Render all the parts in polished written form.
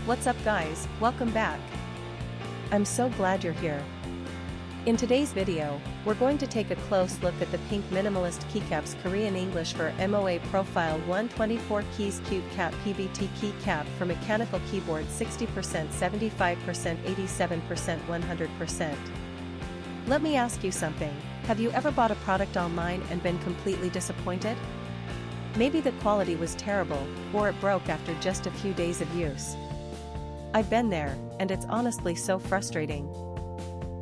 What's up guys, welcome back. I'm so glad you're here. In today's video, we're going to take a close look at the pink Minimalist Keycaps Korean English for MOA Profile 124 Keys Cute Cap PBT Keycap for mechanical keyboard 60%, 75%, 87%, 100%. Let me ask you something, have you ever bought a product online and been completely disappointed? Maybe the quality was terrible, or it broke after just a few days of use. I've been there, and it's honestly so frustrating.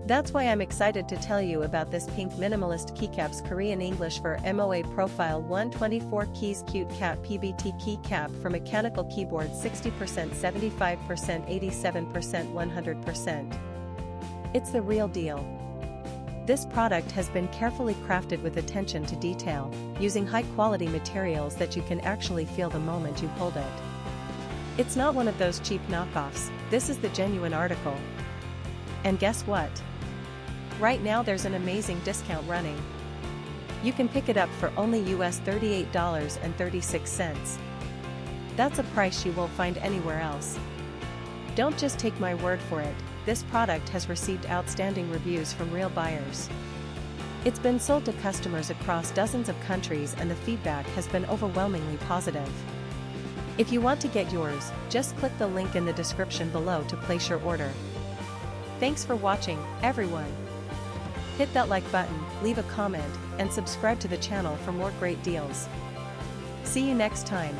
That's why I'm excited to tell you about this pink Minimalist Keycaps Korean English for MOA Profile 124 Keys Cute Cap PBT Keycap for mechanical keyboard 60%, 75%, 87%, 100%. It's the real deal. This product has been carefully crafted with attention to detail, using high-quality materials that you can actually feel the moment you hold it. It's not one of those cheap knockoffs, this is the genuine article. And guess what? Right now there's an amazing discount running. You can pick it up for only US $38.36. That's a price you won't find anywhere else. Don't just take my word for it, this product has received outstanding reviews from real buyers. It's been sold to customers across dozens of countries and the feedback has been overwhelmingly positive. If you want to get yours, just click the link in the description below to place your order. Thanks for watching, everyone. Hit that like button, leave a comment, and subscribe to the channel for more great deals. See you next time.